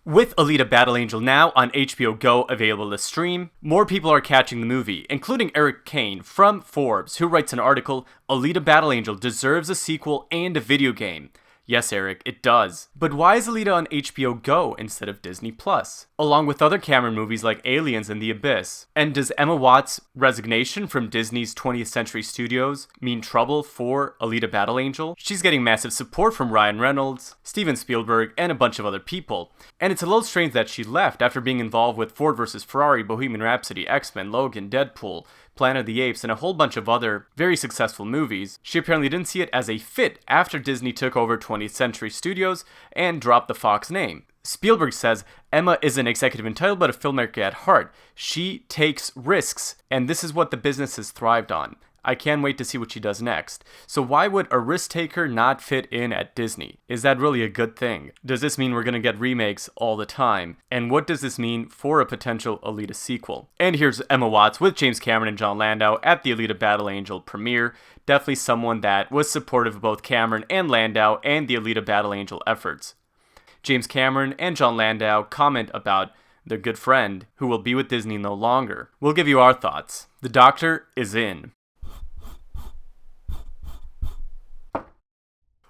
With Alita Battle Angel now on HBO Go available to stream, more people are catching the movie, including Eric Kane from Forbes, who writes an article, Alita Battle Angel deserves a sequel and a video game. Yes, Eric, it does. But why is Alita on HBO Go instead of Disney+, along with other Cameron movies like Aliens and The Abyss? And does Emma Watts' resignation from Disney's 20th Century Studios mean trouble for Alita Battle Angel? She's getting massive support from Ryan Reynolds, Steven Spielberg, and a bunch of other people. And it's a little strange that she left after being involved with Ford vs. Ferrari, Bohemian Rhapsody, X-Men, Logan, Deadpool, Planet of the Apes, and a whole bunch of other very successful movies. She apparently didn't see it as a fit after Disney took over 20th Century Studios and dropped the Fox name. Spielberg says, Emma is an executive in title but a filmmaker at heart. She takes risks, and this is what the business has thrived on. I can't wait to see what she does next. So why would a risk taker not fit in at Disney? Is that really a good thing? Does this mean we're going to get remakes all the time? And what does this mean for a potential Alita sequel? And here's Emma Watts with James Cameron and John Landau at the Alita Battle Angel premiere. Definitely someone that was supportive of both Cameron and Landau and the Alita Battle Angel efforts. James Cameron and John Landau comment about their good friend who will be with Disney no longer. We'll give you our thoughts. The Doctor is in.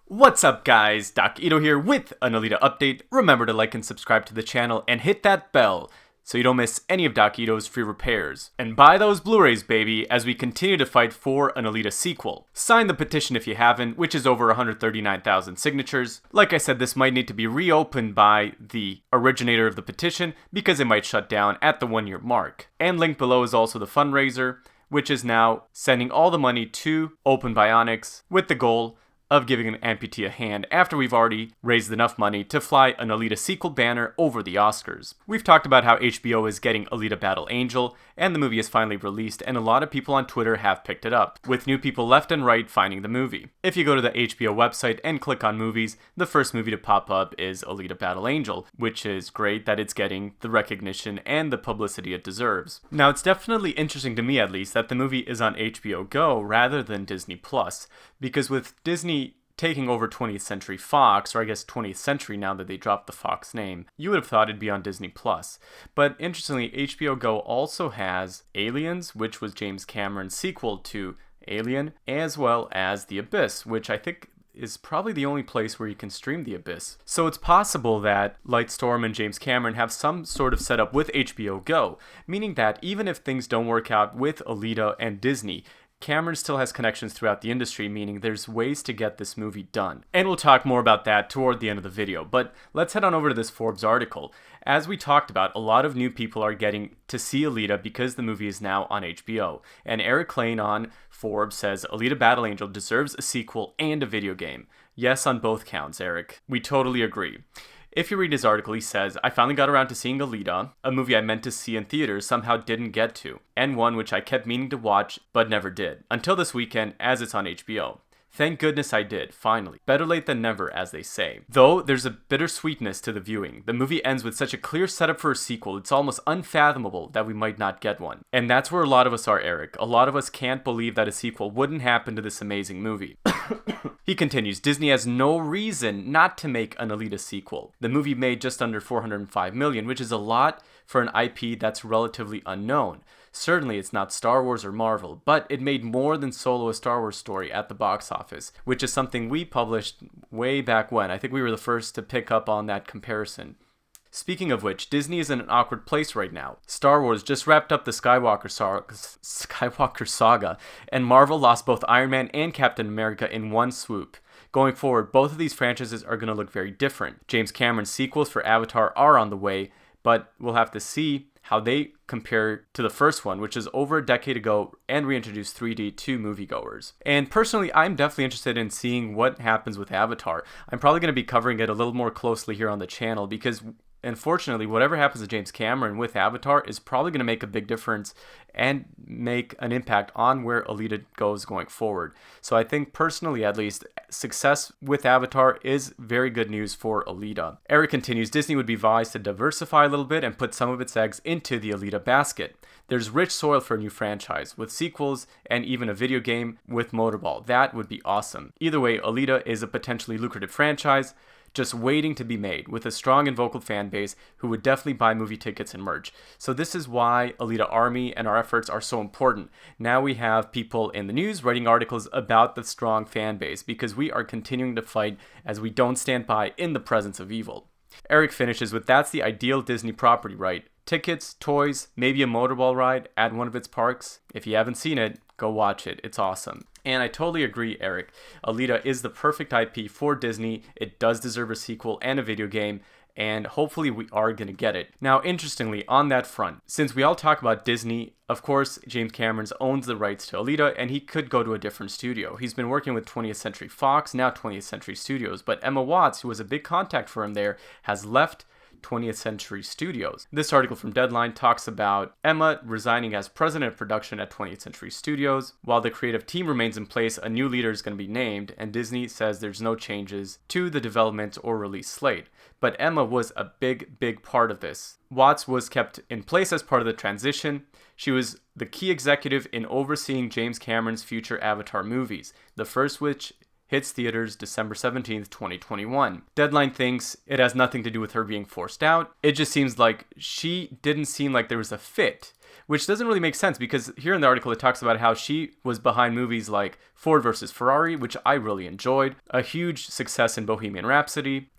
What's up guys, Doc Ito here with an Alita update. Remember to like and subscribe to the channel and hit that bell so you don't miss any of Doc Ito's free repairs. And buy those Blu-rays baby as we continue to fight for an Alita sequel. Sign the petition if you haven't, which is over 139,000 signatures. Like I said, this might need to be reopened by the originator of the petition because it might shut down at the 1 year mark. And linked below is also the fundraiser, which is now sending all the money to Open Bionics with the goal of giving an amputee a hand after we've already raised enough money to fly an Alita sequel banner over the Oscars. We've talked about how HBO is getting Alita Battle Angel, and the movie is finally released, and a lot of people on Twitter have picked it up, with new people left and right finding the movie. If you go to the HBO website and click on movies, the first movie to pop up is Alita Battle Angel, which is great that it's getting the recognition and the publicity it deserves. Now, it's definitely interesting to me at least that the movie is on HBO Go rather than Disney+, because with Disney taking over 20th Century Fox, or I guess 20th Century now that they dropped the Fox name, you would have thought it'd be on Disney+. But interestingly, HBO Go also has Aliens, which was James Cameron's sequel to Alien, as well as The Abyss, which I think is probably the only place where you can stream The Abyss. So it's possible that Lightstorm and James Cameron have some sort of setup with HBO Go, meaning that even if things don't work out with Alita and Disney, Cameron still has connections throughout the industry, meaning there's ways to get this movie done. And we'll talk more about that toward the end of the video, but let's head on over to this Forbes article. As we talked about, a lot of new people are getting to see Alita because the movie is now on HBO. And Eric Kane on Forbes says, Alita Battle Angel deserves a sequel and a video game. Yes, on both counts, Eric. We totally agree. If you read his article, he says, I finally got around to seeing Alita, a movie I meant to see in theaters, somehow didn't get to, and one which I kept meaning to watch, but never did, until this weekend as it's on HBO. Thank goodness I did, finally. Better late than never, as they say. Though there's a bittersweetness to the viewing. The movie ends with such a clear setup for a sequel, it's almost unfathomable that we might not get one. And that's where a lot of us are, Eric. A lot of us can't believe that a sequel wouldn't happen to this amazing movie. He continues, Disney has no reason not to make an Alita sequel. The movie made just under $405 million, which is a lot for an IP that's relatively unknown. Certainly it's not Star Wars or Marvel, but it made more than Solo a Star Wars story at the box office, which is something we published way back when. I think we were the first to pick up on that comparison. Speaking of which, Disney is in an awkward place right now. Star Wars just wrapped up the Skywalker saga, and Marvel lost both Iron Man and Captain America in one swoop. Going forward, both of these franchises are going to look very different. James Cameron's sequels for Avatar are on the way, but we'll have to see how they compare to the first one, which is over a decade ago and reintroduced 3D to moviegoers. And personally, I'm definitely interested in seeing what happens with Avatar. I'm probably going to be covering it a little more closely here on the channel because unfortunately, whatever happens to James Cameron with Avatar is probably going to make a big difference and make an impact on where Alita goes going forward. So I think personally, at least, success with Avatar is very good news for Alita. Eric continues, Disney would be wise to diversify a little bit and put some of its eggs into the Alita basket. There's rich soil for a new franchise, with sequels and even a video game with Motorball. That would be awesome. Either way, Alita is a potentially lucrative franchise. just waiting to be made, with a strong and vocal fan base who would definitely buy movie tickets and merch. So this is why Alita Army and our efforts are so important. Now we have people in the news writing articles about the strong fan base, because we are continuing to fight as we don't stand by in the presence of evil. Eric finishes with, that's the ideal Disney property, right? Tickets, toys, maybe a motorball ride at one of its parks. If you haven't seen it, go watch it. It's awesome. And I totally agree, Eric. Alita is the perfect IP for Disney. It does deserve a sequel and a video game, and hopefully we are going to get it. Now, interestingly, on that front, since we all talk about Disney, of course, James Cameron owns the rights to Alita, and he could go to a different studio. He's been working with 20th Century Fox, now 20th Century Studios, but Emma Watts, who was a big contact for him there, has left 20th Century Studios. This article from Deadline talks about Emma resigning as president of production at 20th Century Studios. While the creative team remains in place, a new leader is going to be named, and Disney says there's no changes to the development or release slate. But Emma was a big part of this. Watts was kept in place as part of the transition. She was the key executive in overseeing James Cameron's future Avatar movies, the first which hits theaters December 17th, 2021. Deadline thinks it has nothing to do with her being forced out. It just seems like she didn't seem like there was a fit, which doesn't really make sense, because here in the article it talks about how she was behind movies like Ford vs. Ferrari, which I really enjoyed, a huge success in Bohemian Rhapsody,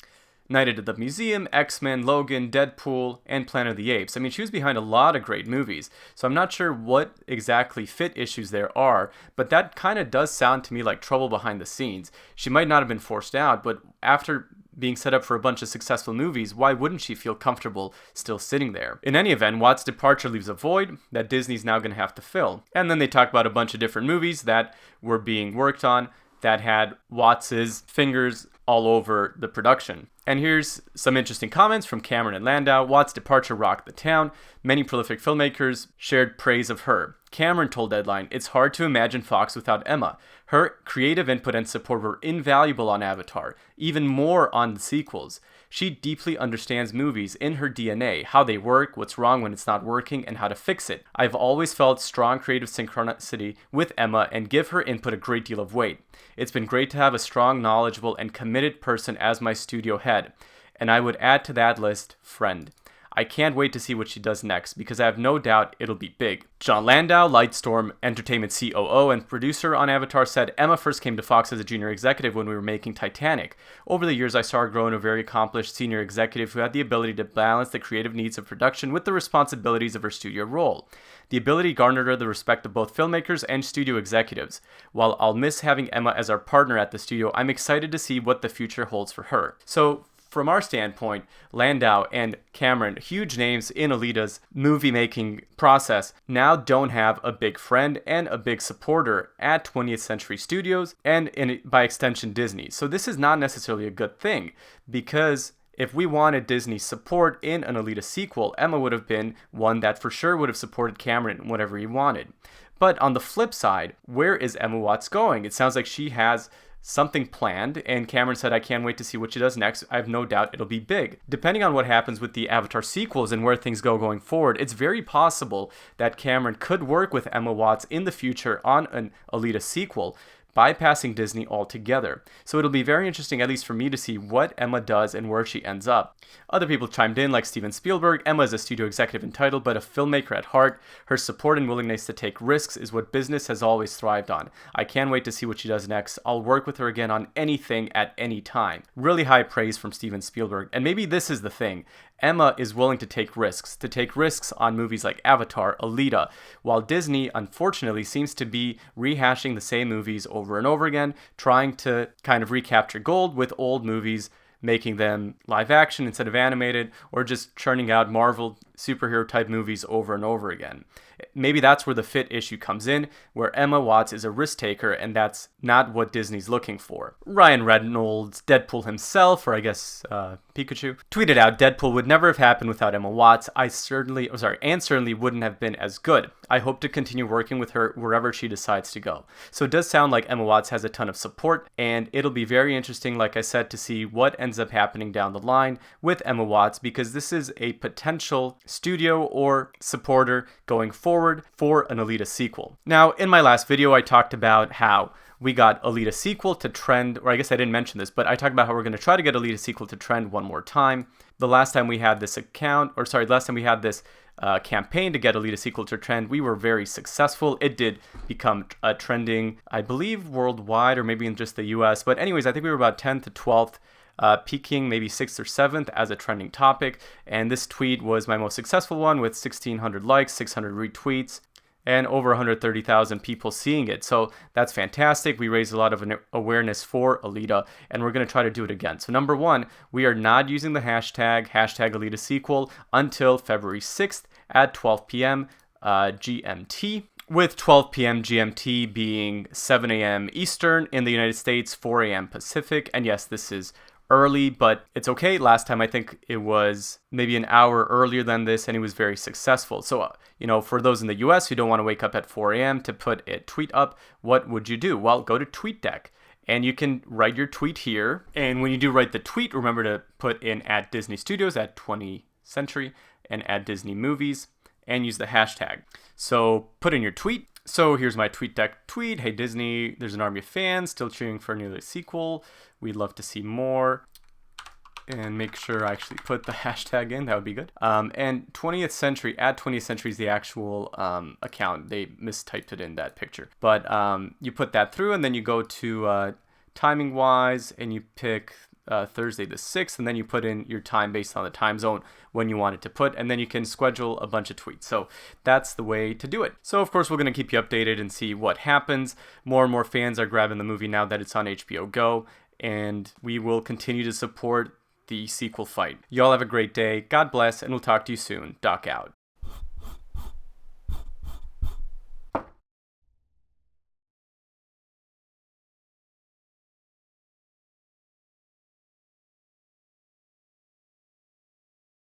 Night at the Museum, X-Men, Logan, Deadpool, and Planet of the Apes. I mean, she was behind a lot of great movies, so I'm not sure what exactly fit issues there are, but that kind of does sound to me like trouble behind the scenes. She might not have been forced out, but after being set up for a bunch of successful movies, why wouldn't she feel comfortable still sitting there? In any event, Watts' departure leaves a void that Disney's now going to have to fill. And then they talk about a bunch of different movies that were being worked on that had Watts' fingers all over the production. And here's some interesting comments from Cameron and Landau. Watts' departure rocked the town. Many prolific filmmakers shared praise of her. Cameron told Deadline, it's hard to imagine Fox without Emma. Her creative input and support were invaluable on Avatar, even more on the sequels. She deeply understands movies in her DNA, how they work, what's wrong when it's not working, and how to fix it. I've always felt strong creative synchronicity with Emma and give her input a great deal of weight. It's been great to have a strong, knowledgeable, and committed person as my studio head. And I would add to that list, friend. I can't wait to see what she does next, because I have no doubt it'll be big. John Landau, Lightstorm Entertainment COO and producer on Avatar, said, Emma first came to Fox as a junior executive when we were making Titanic. Over the years, I saw her grow into a very accomplished senior executive who had the ability to balance the creative needs of production with the responsibilities of her studio role. The ability garnered her the respect of both filmmakers and studio executives. While I'll miss having Emma as our partner at the studio, I'm excited to see what the future holds for her. So, from our standpoint, Landau and Cameron, huge names in Alita's movie-making process, now don't have a big friend and a big supporter at 20th Century Studios and, by extension, Disney. So this is not necessarily a good thing, because if we wanted Disney's support in an Alita sequel, Emma would have been one that for sure would have supported Cameron in whatever he wanted. But on the flip side, where is Emma Watts going? It sounds like she has something planned, and Cameron said, I can't wait to see what she does next. I have no doubt it'll be big. Depending on what happens with the Avatar sequels and where things go going forward, it's very possible that Cameron could work with Emma Watts in the future on an Alita sequel, bypassing Disney altogether. So it'll be very interesting, at least for me, to see what Emma does and where she ends up. Other people chimed in, like Steven Spielberg. Emma is a studio executive in title, but a filmmaker at heart. Her support and willingness to take risks is what business has always thrived on. I can't wait to see what she does next. I'll work with her again on anything at any time. Really high praise from Steven Spielberg. And maybe this is the thing. Emma is willing to take risks on movies like Avatar, Alita, while Disney, unfortunately, seems to be rehashing the same movies over and over again, trying to kind of recapture gold with old movies, making them live action instead of animated, or just churning out Marvel superhero type movies over and over again. Maybe that's where the fit issue comes in, where Emma Watts is a risk taker, and that's not what Disney's looking for. Ryan Reynolds, Deadpool himself, or I guess Pikachu, tweeted out, Deadpool would never have happened without Emma Watts. And certainly wouldn't have been as good. I hope to continue working with her wherever she decides to go. So it does sound like Emma Watts has a ton of support, and it'll be very interesting, like I said, to see what ends up happening down the line with Emma Watts, because this is a potential studio or supporter going forward for an Alita sequel. Now, in my last video, I talked about how we got Alita sequel to trend, or I guess I didn't mention this, but I talked about how we're going to try to get Alita sequel to trend one more time. The last time we had this last time we had this campaign to get Alita sequel to trend, we were very successful. It did become trending, I believe, worldwide, or maybe in just the US. But anyways, I think we were about 10th to 12th, peaking maybe 6th or 7th as a trending topic. And this tweet was my most successful one with 1,600 likes, 600 retweets, and over 130,000 people seeing it. So that's fantastic. We raised a lot of awareness for Alita, and we're going to try to do it again. So number one, we are not using the hashtag Alita sequel until February 6th at 12 p.m. GMT, with 12 p.m. GMT being 7 a.m. Eastern in the United States, 4 a.m. Pacific. And yes, this is early, but it's okay. Last time I think it was maybe an hour earlier than this, and it was very successful. So for those in the US who don't want to wake up at 4 a.m. to put a tweet up, what would you do? Well, go to TweetDeck and you can write your tweet here. And when you do write the tweet, remember to put in @Disney Studios, @20th Century, and @Disney Movies, and use the hashtag. So put in your tweet. So here's my TweetDeck tweet. Hey Disney, there's an army of fans still cheering for a new sequel. We'd love to see more. And make sure I actually put the hashtag in. That would be good. And 20th Century, @20th Century is the actual account. They mistyped it in that picture. But you put that through, and then you go to timing wise, and you pick Thursday the 6th, and then you put in your time based on the time zone when you want it to put, and then you can schedule a bunch of tweets. So that's the way to do it. So of course we're going to keep you updated and see what happens. More and more fans are grabbing the movie now that it's on HBO Go, and we will continue to support the sequel fight. Y'all have a great day. God bless, and we'll talk to you soon. Doc out.